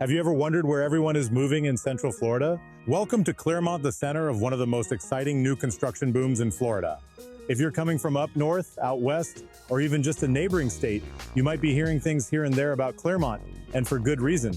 Have you ever wondered where everyone is moving in Central Florida? Welcome to Clermont, the center of one of the most exciting new construction booms in Florida. If you're coming from up north, out west, or even just a neighboring state, you might be hearing things here and there about Clermont, and for good reason.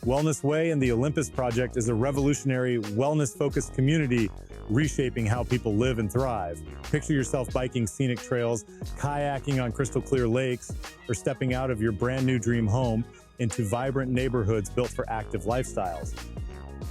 Wellness Way and the Olympus project is a revolutionary, wellness-focused community reshaping how people live and thrive. Picture yourself biking scenic trails, kayaking on crystal clear lakes, or stepping out of your brand new dream home into vibrant neighborhoods built for active lifestyles.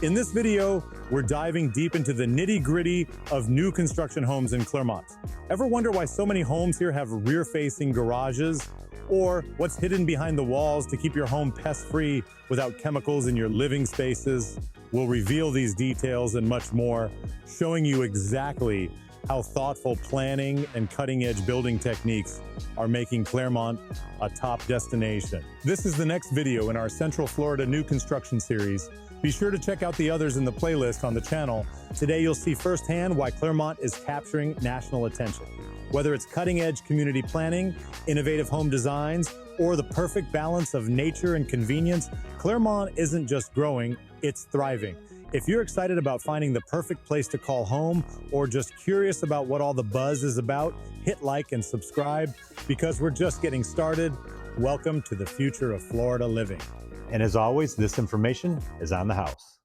In this video, we're diving deep into the nitty-gritty of new construction homes in Clermont. Ever wonder why so many homes here have rear-facing garages? Or what's hidden behind the walls to keep your home pest-free without chemicals in your living spaces? We'll reveal these details and much more, showing you exactly how thoughtful planning and cutting-edge building techniques are making Clermont a top destination. This is the next video in our Central Florida new construction series. Be sure to check out the others in the playlist on the channel. Today you'll see firsthand why Clermont is capturing national attention. Whether it's cutting-edge community planning, innovative home designs, or the perfect balance of nature and convenience, Clermont isn't just growing, it's thriving. If you're excited about finding the perfect place to call home, or just curious about what all the buzz is about, hit like and subscribe, because we're just getting started. Welcome to the future of Florida living. And as always, this information is on the house.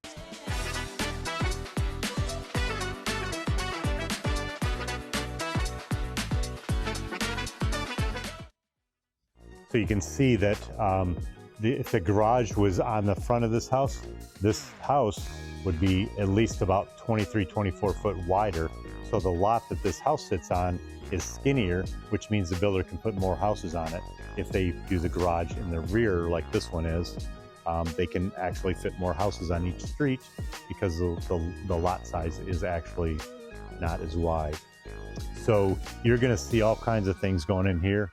So you can see that if the garage was on the front of this house would be at least about 23, 24 foot wider. So the lot that this house sits on is skinnier, which means the builder can put more houses on it. If they use a garage in the rear like this one is, they can actually fit more houses on each street because the lot size is actually not as wide. So you're gonna see all kinds of things going in here.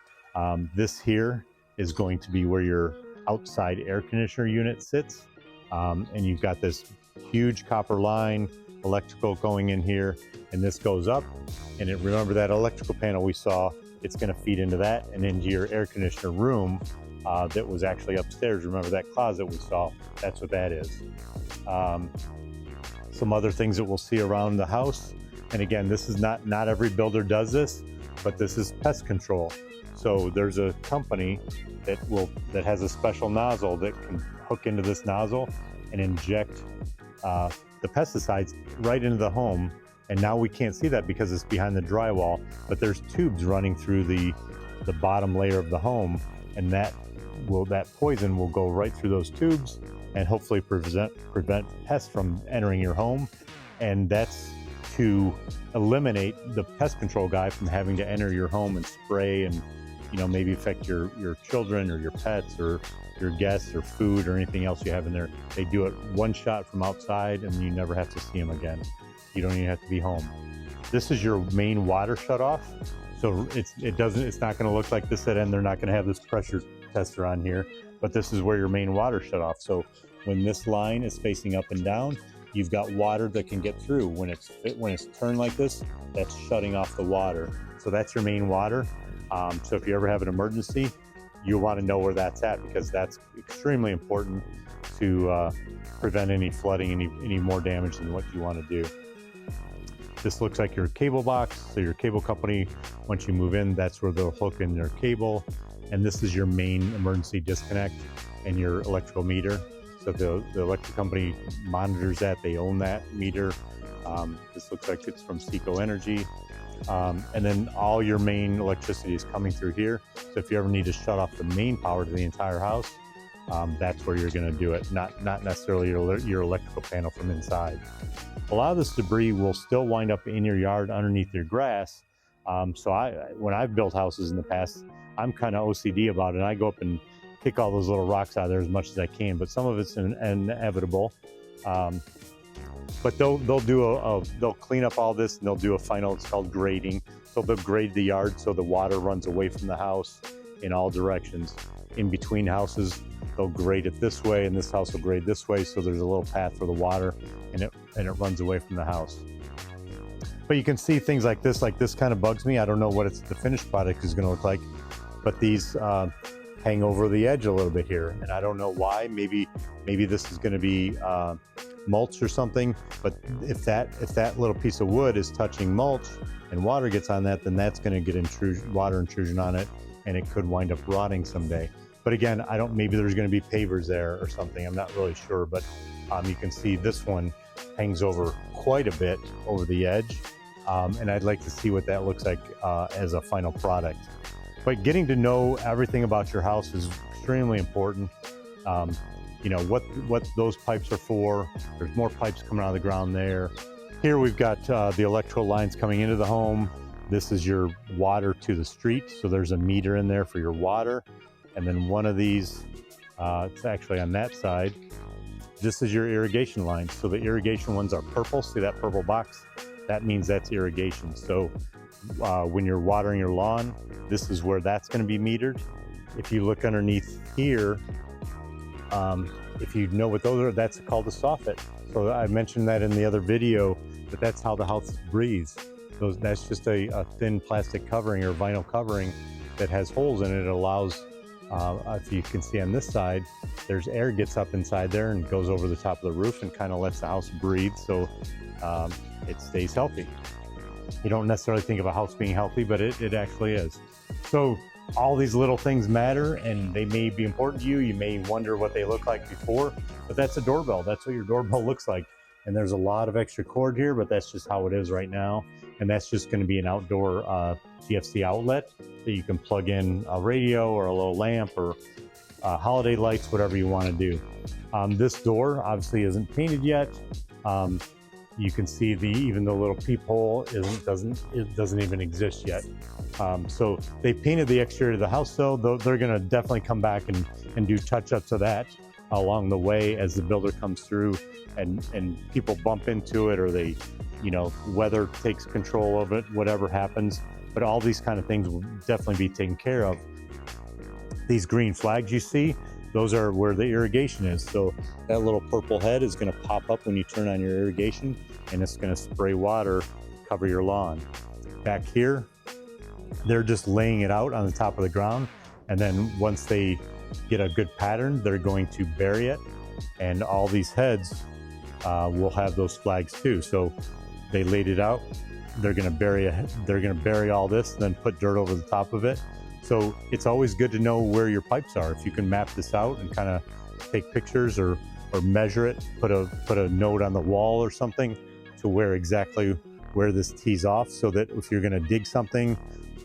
This here is going to be where your outside air conditioner unit sits. And you've got this huge copper line, electrical going in here, and this goes up. And remember that electrical panel we saw, it's gonna feed into that and into your air conditioner room that was actually upstairs. Remember that closet we saw? That's what that is. Some other things that we'll see around the house. And again, this is not every builder does this, but this is pest control. So there's a company that has a special nozzle that can hook into this nozzle and inject the pesticides right into the home. And now we can't see that because it's behind the drywall, but there's tubes running through the bottom layer of the home, and that poison will go right through those tubes and hopefully prevent pests from entering your home. And that's to eliminate the pest control guy from having to enter your home and spray and maybe affect your children or your pets or your guests or food or anything else you have in there. They do it one shot from outside and you never have to see them again. You don't even have to be home. This is your main water shutoff. So it's not gonna look like this at end. They're not gonna have this pressure tester on here, but this is where your main water shutoff. So when this line is facing up and down, you've got water that can get through. When it's turned like this, that's shutting off the water. So that's your main water. So if you ever have an emergency, you want to know where that's at, because that's extremely important to prevent any flooding, any more damage than what you want to do. This looks like your cable box. So your cable company, once you move in, that's where they'll hook in their cable. And this is your main emergency disconnect and your electrical meter. So the electric company monitors that, they own that meter. This looks like it's from Seco Energy. And then all your main electricity is coming through here. So if you ever need to shut off the main power to the entire house, that's where you're gonna do it, not necessarily your electrical panel from inside. A lot of this debris will still wind up in your yard underneath your grass. So when I've built houses in the past, I'm kind of OCD about it. And I go up and kick all those little rocks out of there as much as I can, but some of it's inevitable. But they'll clean up all this and they'll do a final, it's called grading. So they'll grade the yard so the water runs away from the house in all directions. In between houses, they'll grade it this way and this house will grade this way. So there's a little path for the water and it runs away from the house. But you can see things like this kind of bugs me. I don't know what the finished product is gonna look like, but these hang over the edge a little bit here. And I don't know why. Maybe Maybe this is going to be mulch or something, but if that little piece of wood is touching mulch and water gets on that, then that's going to get water intrusion on it, and it could wind up rotting someday. But again, maybe there's going to be pavers there or something. I'm not really sure, but you can see this one hangs over quite a bit over the edge, and I'd like to see what that looks like as a final product. But getting to know everything about your house is extremely important. You know what those pipes are for. There's more pipes coming out of the ground there. Here we've got the electrical lines coming into the home. This is your water to the street, so there's a meter in there for your water. And then one of these, it's actually on that side. This is your irrigation line. So the irrigation ones are purple. See that purple box? That means that's irrigation. So when you're watering your lawn, this is where that's going to be metered. If you look underneath here, if you know what those are, that's called a soffit. So I mentioned that in the other video, but that's how the house breathes. That's just a thin plastic covering or vinyl covering that has holes in it. It allows, if you can see on this side, there's air gets up inside there and goes over the top of the roof and kind of lets the house breathe, so it stays healthy. You don't necessarily think of a house being healthy, but it actually is. So all these little things matter, and they may be important to you. You may wonder what they look like before, but that's a doorbell. That's what your doorbell looks like. And there's a lot of extra cord here, but that's just how it is right now. And that's just going to be an outdoor CFC outlet that you can plug in a radio or a little lamp or holiday lights, whatever you want to do. This door obviously isn't painted yet. You can see even the little peephole doesn't even exist yet. So they painted the exterior of the house, though. They're going to definitely come back and do touch-ups of that along the way as the builder comes through, and people bump into it, or they, weather takes control of it, whatever happens. But all these kind of things will definitely be taken care of. These green flags you see, those are where the irrigation is. So that little purple head is going to pop up when you turn on your irrigation, and it's going to spray water, cover your lawn. Back here, they're just laying it out on the top of the ground, and then once they get a good pattern, they're going to bury it, and all these heads will have those flags too. So they laid it out. They're going to bury all this, and then put dirt over the top of it. So it's always good to know where your pipes are. If you can map this out and kind of take pictures or measure it, put a note on the wall or something to where this tees off, so that if you're going to dig something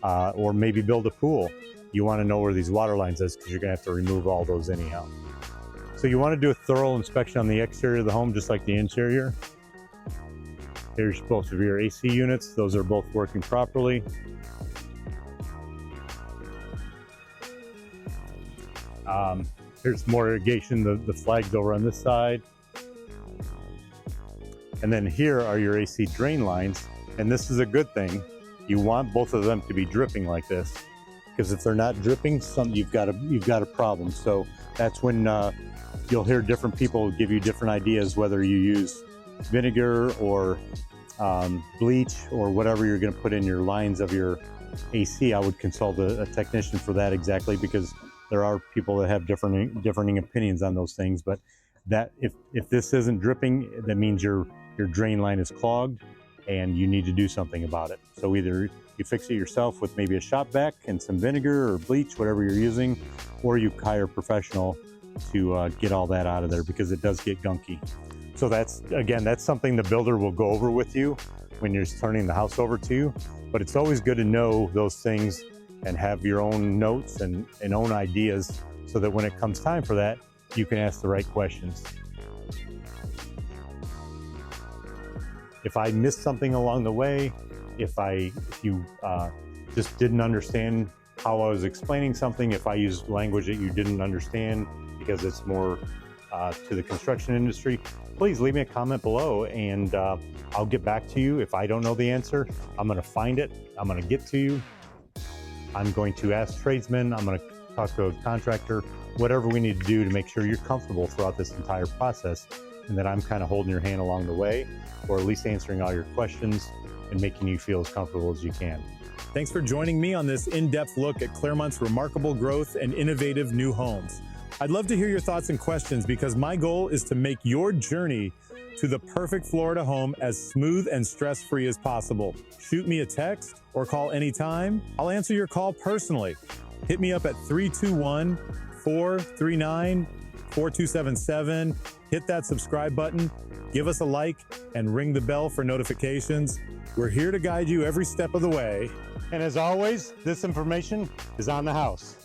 or maybe build a pool, you want to know where these water lines is, because you're going to have to remove all those anyhow. So you want to do a thorough inspection on the exterior of the home, just like the interior. Here's both of your AC units. Those are both working properly. Here's more irrigation, the flags over on this side. And then here are your AC drain lines. And this is a good thing. You want both of them to be dripping like this, because if they're not dripping, you've got a problem. So that's when you'll hear different people give you different ideas, whether you use vinegar or bleach or whatever you're going to put in your lines of your AC. I would consult a technician for that, exactly, because there are people that have differing opinions on those things. But that if this isn't dripping, that means your drain line is clogged and you need to do something about it. So either you fix it yourself with maybe a shop vac and some vinegar or bleach, whatever you're using, or you hire a professional to get all that out of there, because it does get gunky. So that's something the builder will go over with you when you're turning the house over to you. But it's always good to know those things and have your own notes and own ideas, so that when it comes time for that, you can ask the right questions. If I missed something along the way, if you just didn't understand how I was explaining something, if I used language that you didn't understand because it's more to the construction industry, please leave me a comment below, and I'll get back to you. If I don't know the answer, I'm going to find it. I'm going to get to you. I'm going to ask tradesmen. I'm going to talk to a contractor, whatever we need to do to make sure you're comfortable throughout this entire process, and that I'm kind of holding your hand along the way, or at least answering all your questions and making you feel as comfortable as you can. Thanks for joining me on this in-depth look at Clermont's remarkable growth and innovative new homes. I'd love to hear your thoughts and questions because my goal is to make your journey to the perfect Florida home as smooth and stress-free as possible. Shoot me a text or call anytime. I'll answer your call personally. Hit me up at 321-439-4277. Hit that subscribe button, give us a like, and ring the bell for notifications. We're here to guide you every step of the way. And as always, this information is on the house.